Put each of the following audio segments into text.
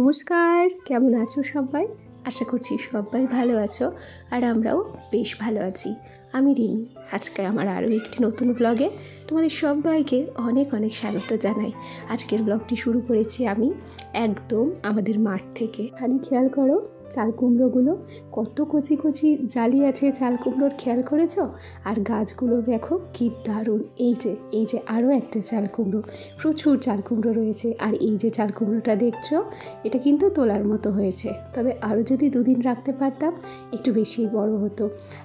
নমস্কার, কেমন আছো সবাই? আশা করছি সবাই ভালো আছো আর আমরাও বেশ ভালো আছি। আমি রিমি। আজকে আমার আরও একটি নতুন ব্লগে তোমাদের সবাইকে অনেক অনেক স্বাগত জানাই। আজকের ব্লগটি শুরু করেছি আমি একদম আমাদের মাঠ থেকে। এখানে খেয়াল করো চাল কুমড়োগুলো কত কচি কচি জালি আছে চাল কুমড়োর, খেয়াল করেছো? আর গাছগুলো দেখো কি দারুণ। এই যে আরও একটা চাল কুমড়ো, প্রচুর চাল কুমড়ো রয়েছে। আর এই যে চাল কুমড়োটা দেখছো, এটা কিন্তু তোলার মতো হয়েছে, তবে আরও যদি দুদিন রাখতে পারতাম একটু বেশি বড় হতো।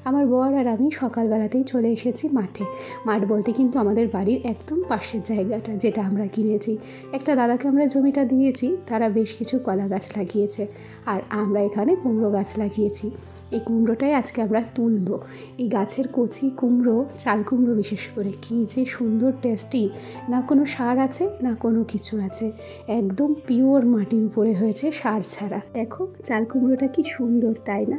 আমার বর আর আমি সকালবেলাতেই চলে এসেছি মাঠে। মাঠ বলতে কিন্তু আমাদের বাড়ির একদম পাশের জায়গাটা, যেটা আমরা কিনেছি। একটা দাদাকে আমরা জমিটা দিয়েছি, তারা বেশ কিছু কলা গাছ লাগিয়েছে আর আমরা এখানে কুমড়ো গাছ লাগিয়েছি। এই কুমড়োটাই আজকে আমরা তুলবো। এই গাছের কচি কুমড়ো, চাল কুমড়ো বিশেষ করে, কী যে সুন্দর টেস্টি। না কোনো সার আছে না কোনো কিছু আছে, একদম পিওর মাটির উপরে হয়েছে, সার ছাড়া। দেখো চাল কুমড়োটা কি সুন্দর, তাই না?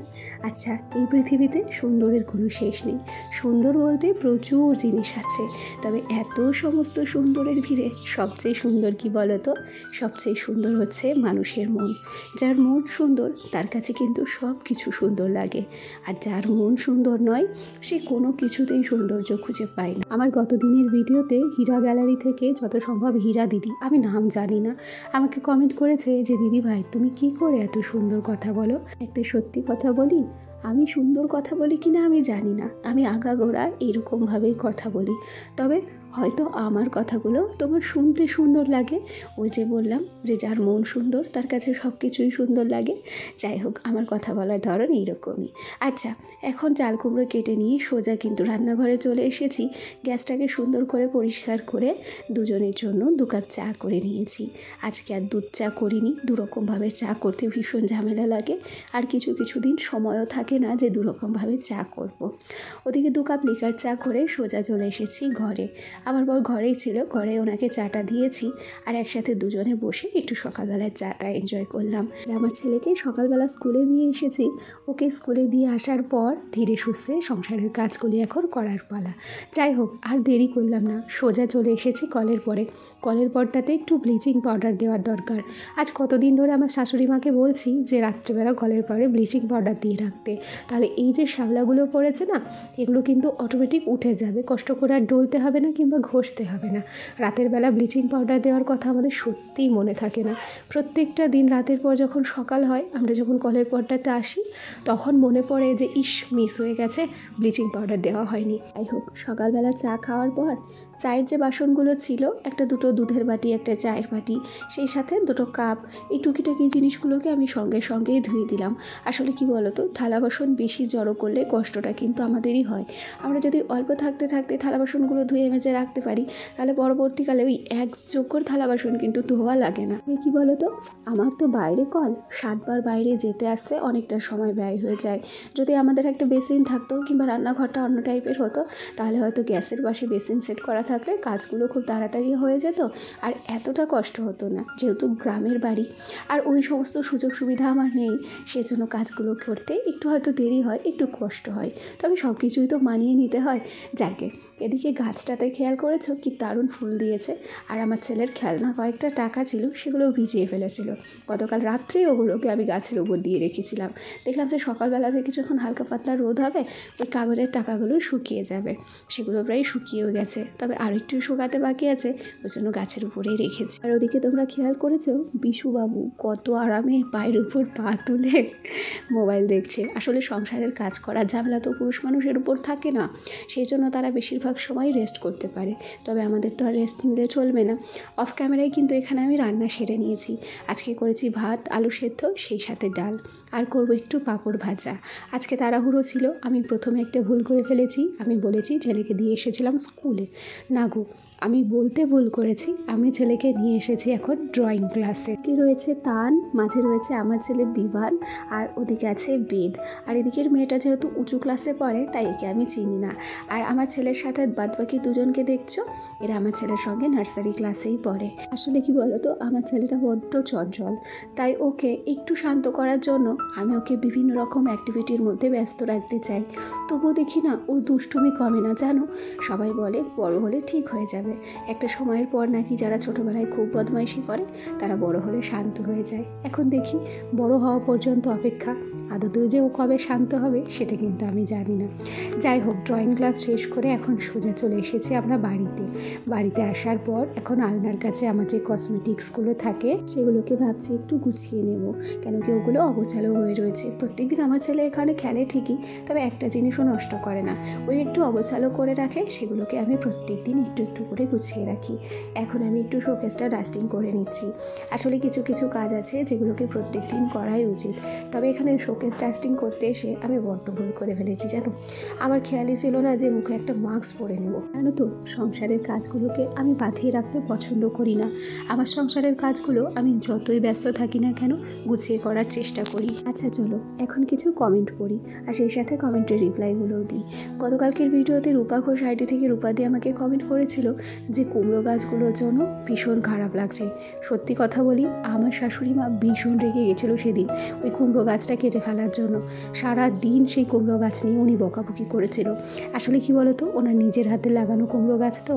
আচ্ছা, এই পৃথিবীতে সুন্দরের কোনো শেষ নেই। সুন্দর বলতে প্রচুর জিনিস আছে, তবে এত সমস্ত সুন্দরের ভিড়ে সবচেয়ে সুন্দর কি বলো তো? সবচেয়ে সুন্দর হচ্ছে মানুষের মন। যার মন সুন্দর তার কাছে কিন্তু সব কিছু সুন্দর লাগে, আর যার মন সুন্দর নয় সে কোনো কিছুতেই সৌন্দর্য খুঁজে পায় না। আমার গত দিনের ভিডিওতে হীরা গ্যালারি থেকে যত সম্ভব হীরা দিদি, আমি নাম জানি না, আমাকে কমেন্ট করেছে যে দিদি ভাই তুমি কি করে এত সুন্দর কথা বলো। একটা সত্যি কথা বলি, আমি সুন্দর কথা বলি কিনা আমি জানি না, আমি আগাগোড়া এরকমভাবেই কথা বলি, তবে হয়তো আমার কথাগুলো তোমার শুনতে সুন্দর লাগে। ওই যে বললাম যে যার মন সুন্দর তার কাছে সব কিছুই সুন্দর লাগে। যাই হোক, আমার কথা বলার ধরন এইরকমই। আচ্ছা, এখন চাল কুমড়ো কেটে নিয়ে সোজা কিন্তু রান্নাঘরে চলে এসেছি। গ্যাসটাকে সুন্দর করে পরিষ্কার করে দুজনের জন্য 2 কাপ চা করে নিয়েছি। আজকে আর দুধ চা করিনি, দুরকমভাবে চা করতে ভীষণ ঝামেলা লাগে, আর কিছু দিন সময়ও থাকে না যে দুরকমভাবে চা করব। ওদিকে 2 কাপ লিকার চা করে সোজা চলে এসেছি ঘরে। আমার বর ঘরেই ছিল, ঘরে ওনাকে চাটা দিয়েছি আর একসাথে দুজনে বসে একটু সকালবেলার চাটা এনজয় করলাম। আমার ছেলেকে সকালবেলা স্কুলে দিয়ে এসেছি। ওকে স্কুলে দিয়ে আসার পর ধীরে সুস্থে সংসারের কাজগুলি এখন করার পালা। যাই হোক, আর দেরি করলাম না, সোজা চলে এসেছি কলের পরে। কলের পরটাতে একটু ব্লিচিং পাউডার দেওয়ার দরকার। আজ কতদিন ধরে আমার শাশুড়ি মাকে বলছি যে রাত্রেবেলা কলের পরে ব্লিচিং পাউডার দিয়ে রাখতে, তাহলে এই যে শ্যাওলাগুলো পড়েছে না, এগুলো কিন্তু অটোমেটিক উঠে যাবে, কষ্ট করে আর ডলতে হবে না কিংবা ঘষতে হবে না। রাতের বেলা ব্লিচিং পাউডার দেওয়ার কথা আমাদের সত্যিই মনে থাকে না। প্রত্যেকটা দিন রাতের পর যখন সকাল হয়, আমরা যখন কলের পরটাতে আসি, তখন মনে পড়ে যে ইস, মিস হয়ে গেছে, ব্লিচিং পাউডার দেওয়া হয়নি। যাই হোক, সকালবেলা চা খাওয়ার পর চায়ের যে বাসনগুলো ছিল, একটা দুটো দুধের বাটি, একটা চায়ের বাটি, সেই সাথে 2 কাপ, এই টুকিটাকি জিনিসগুলোকে আমি সঙ্গেই ধুয়ে দিলাম। আসলে কি বলতো, থালা বাসন বেশি জড়ো করলে কষ্টটা কিন্তু আমাদেরই হয়। আমরা যদি অল্প থাকতে থালা বাসনগুলো ধুয়ে মেজে রাখতে পারি, তাহলে পরবর্তীকালে ওই এক চক্কর থালা বাসন কিন্তু ধোয়া লাগে না। কি বলতো, আমার তো বাইরে কল, 7 বার বাইরে যেতে আসতে অনেকটা সময় ব্যয় হয়ে যায়। যদি আমাদের একটা বেসিন থাকতো কিংবা রান্নাঘরটা অন্য টাইপের হতো, তাহলে হয়তো গ্যাসের পাশে বেসিন সেট করা থাকলে কাজগুলো খুব তাড়াতাড়ি হয়ে যেত আর এতটা কষ্ট হতো না। যেহেতু গ্রামের বাড়ি আর ওই সমস্ত সুযোগ সুবিধা আমার নেই, সেজন্য কাজগুলো করতে একটু হয়তো দেরি হয়, একটু কষ্ট হয়, তবে সব কিছুই তো মানিয়ে নিতে হয়। যাকে এদিকে গাছটাতে খেয়াল করেছো কি দারুণ ফুল দিয়েছে। আর আমার ছেলের খেলনা কয়েকটা টাকা ছিল, সেগুলোও ভিজিয়ে ফেলেছিল। গতকাল রাত্রেই ওগুলোকে আমি গাছের উপর দিয়ে রেখেছিলাম। দেখলাম যে সকালবেলা থেকে যখন হালকা পাতলা রোদ হবে, ওই কাগজের টাকাগুলো শুকিয়ে যাবে। সেগুলো প্রায় শুকিয়েও গেছে, তবে আর একটু শুকাতে বাকি আছে, ওই জন্য গাছের উপরেই রেখেছি। আর ওদিকে তোমরা খেয়াল করেছো বিশুবাবু কত আরামে পায়ের উপর পা তুলে মোবাইল দেখছে। আসলে সংসারের কাজ করার ঝামেলা তো পুরুষ মানুষের উপর থাকে না, সেই জন্য তারা বেশিরভাগ সময় রেস্ট করতে পারে। তবে আমাদের তো আর রেস্ট নিলে চলবে না। অফ ক্যামেরায় কিন্তু এখানে আমি রান্না সেরে নিয়েছি। আজকে করেছি ভাত, আলু সেদ্ধ, সেই সাথে ডাল, আর করব একটু পাঁপড় ভাজা। আজকে তাড়াহুড়ো ছিল, আমি প্রথমে একটা ভুল করে ফেলেছি। আমি বলেছি ছেলেকে দিয়ে এসেছিলাম স্কুলে, না গো, আমি বলতে ভুল করেছি। আমি ছেলেকে নিয়ে এসেছি এখন ড্রয়িং ক্লাসে। কি রয়েছে তান, মাঝে রয়েছে আমার ছেলে বিভান, আর ওদিকে আছে বেদ। আর এদিকের মেয়েটা যেহেতু উঁচু ক্লাসে পড়ে, তাই একে আমি চিনি না। আর আমার ছেলের সাথে বাদবাকি দুজনকে দেখছো, এরা আমার ছেলের সঙ্গে নার্সারি ক্লাসেই পড়ে। আসলে কি বলতো, আমার ছেলেটা বড্ড চঞ্চল, তাই ওকে একটু শান্ত করার জন্য আমি ওকে বিভিন্ন রকম অ্যাক্টিভিটির মধ্যে ব্যস্ত রাখতে চাই। তবুও দেখি না ওর দুষ্টুমি কমে না, জানো। সবাই বলে বড় হলে ঠিক হয়ে যাবে, হয়। একটা সময়ের পর নাকি যারা ছোটোবেলায় খুব বদমাইশি করে তারা বড় হলে শান্ত হয়ে যায়। এখন দেখি বড় হওয়া পর্যন্ত অপেক্ষা, আদতেও যে ও কবে শান্ত হবে সেটা কিন্তু আমি জানি না। যাই হোক, ড্রয়িং ক্লাস শেষ করে এখন সোজা চলে এসেছি আমরা বাড়িতে আসার পর এখন আলনার কাছে আমার যে কসমেটিক্সগুলো থাকে সেগুলোকে ভাবছি একটু গুছিয়ে নেব, কেন কি ওগুলো অগোছালো হয়ে রয়েছে। প্রত্যেকদিন আমার ছেলে এখানে খেলে ঠিকই, তবে একটা জিনিসও নষ্ট করে না, ওই একটু অগোছালো করে রাখে, সেগুলোকে আমি প্রত্যেক দিন একটু একটু করে গুছিয়ে রাখি। এখন আমি একটু শোকেসটা ডাস্টিং করে নিচ্ছি। আসলে কিছু কিছু কাজ আছে যেগুলোকে প্রত্যেক দিন করাই উচিত, তবে এখানে শোকেস ডাস্টিং করতে এসে আমি বড্ড ভুল করে ফেলেছি জানো। আমার খেয়ালই ছিল না যে মুখে একটা মাস্ক পরে নেব। জানো তো, সংসারের কাজগুলোকে আমি বাঁধিয়ে রাখতে পছন্দ করি না। আমার সংসারের কাজগুলো আমি যতই ব্যস্ত থাকি না কেন গুছিয়ে করার চেষ্টা করি। আচ্ছা চলো এখন কিছু কমেন্ট পড়ি আর সেই সাথে কমেন্টের রিপ্লাইগুলোও দিই। গতকালকের ভিডিওতে রূপা ঘোষ আইডি থেকে রূপাদি আমাকে কমেন্ট করেছিল যে কুমড়ো গাছগুলোর জন্য ভীষণ খারাপ লাগছে। সত্যি কথা বলি, আমার শাশুড়ি মা ভীষণ রেগে গেছিলো সেদিন ওই কুমড়ো গাছটা কেটে ফেলার জন্য। সারা দিন সেই কুমড়ো গাছ নিয়ে উনি বকাবকি করেছিল। আসলে কি বলতো, ওনার নিজের হাতে লাগানো কুমড়ো গাছ তো,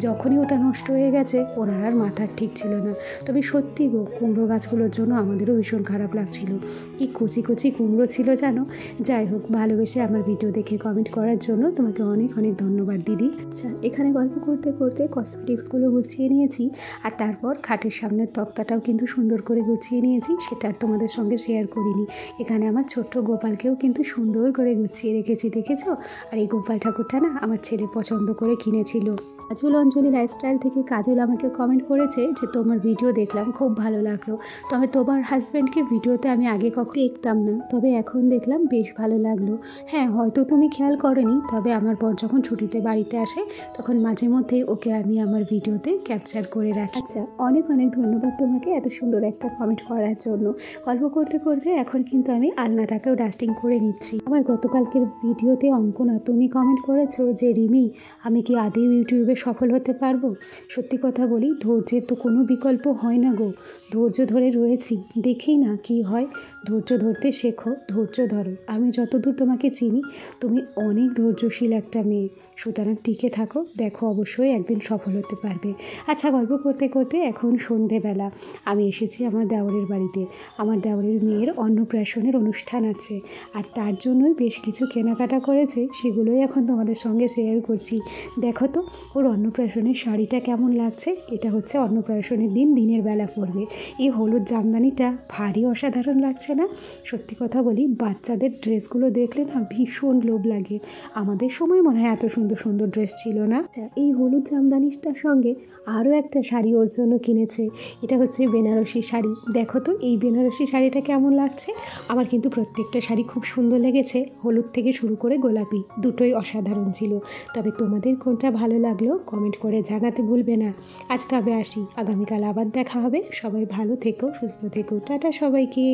যখনই ওটা নষ্ট হয়ে গেছে ওনার আর মাথার ঠিক ছিল না। তবে সত্যি গো, কুমড়ো গাছগুলোর জন্য আমাদেরও ভীষণ খারাপ লাগছিল। কি কচি কচি কুমড়ো ছিল জানো। যাই হোক, ভালোবেসে আমার ভিডিও দেখে কমেন্ট করার জন্য তোমাকে অনেক অনেক ধন্যবাদ দিদি। আচ্ছা, এখানে গল্প করতে করতে কসমেটিক্সগুলো গুছিয়ে নিয়েছি, আর তারপর খাটের সামনের তক্তাটাও কিন্তু সুন্দর করে গুছিয়ে নিয়েছি, সেটা আর তোমাদের সঙ্গে শেয়ার করিনি। এখানে আমার ছোট্ট গোপালকেও কিন্তু সুন্দর করে গুছিয়ে রেখেছি, দেখেছো? আর এই গোপাল ঠাকুরটা না আমার ছেলে পছন্দ করে কিনেছিল। কাজল অঞ্জলি লাইফস্টাইল থেকে কাজল আমাকে কমেন্ট করেছে যে তোমার ভিডিও দেখলাম, খুব ভালো লাগলো। তবে তোমার হাজব্যান্ডকে ভিডিওতে আমি আগে কখনো দেখতাম না, তবে এখন দেখলাম বেশ ভালো লাগলো। হ্যাঁ, হয়তো তুমি খেয়াল করোনি, তবে আমার বর যখন ছুটিতে বাড়িতে আসে তখন মাঝে মধ্যেই ওকে আমি আমার ভিডিওতে ক্যাপচার করে রাখি। আচ্ছা, অনেক অনেক ধন্যবাদ তোমাকে এত সুন্দর একটা কমেন্ট করার জন্য। গল্প করতে করতে এখন কিন্তু আমি আলনাটাকেও ডাস্টিং করে নিচ্ছি। আমার গতকালকের ভিডিওতে অঙ্কনা তুমি কমেন্ট করেছো যে রিমি, আমি কি আদৌ ইউটিউবে সফল হতে পারবো? সত্যি কথা বলি, ধৈর্যের তো কোনো বিকল্প হয় না গো। ধৈর্য ধরে রয়েছি, দেখি না কি হয়। ধৈর্য ধরতে শেখো, ধৈর্য ধরো। আমি যতদূর তোমাকে চিনি তুমি অনেক ধৈর্যশীল একটা মেয়ে, সুতরাং টিকে থাকো, দেখো অবশ্যই একদিন সফল হতে পারবে। আচ্ছা, গল্প করতে করতে এখন সন্ধেবেলা, আমি এসেছি আমার দেওরের বাড়িতে। আমার দেওরের মেয়ের অন্নপ্রাশনের অনুষ্ঠান আছে, আর তার জন্যই বেশ কিছু কেনাকাটা করেছে, সেগুলোই এখন তোমাদের সঙ্গে শেয়ার করছি। দেখো তো ওর অন্নপ্রাশনের শাড়িটা কেমন লাগছে। এটা হচ্ছে অন্নপ্রাশনের দিন দিনের বেলা পরবে। এই হলুদ জামদানিটা ভারী অসাধারণ লাগছে না? সত্যি কথা বলি, বাচ্চাদের ড্রেসগুলো দেখলে না ভীষণ লোভ লাগে। আমাদের সময় মনে হয় এত সুন্দর সুন্দর ড্রেস ছিল না। এই হলুদ জামদানিটার সঙ্গে আরও একটা শাড়ি ওর জন্য কিনেছে, এটা হচ্ছে বেনারসি শাড়ি। দেখো তো এই বেনারসি শাড়িটা কেমন লাগছে। আমার কিন্তু প্রত্যেকটা শাড়ি খুব সুন্দর লেগেছে, হলুদ থেকে শুরু করে গোলাপি, দুটোই অসাধারণ ছিল। তবে তোমাদের কোনটা ভালো লাগলো কমেন্ট করে জানাতে ভুলবে না। আজ তবে আসি, আগামীকাল আবার দেখা হবে। সবাই ভালো থেকো, সুস্থ থেকো, টাটা সবাইকে।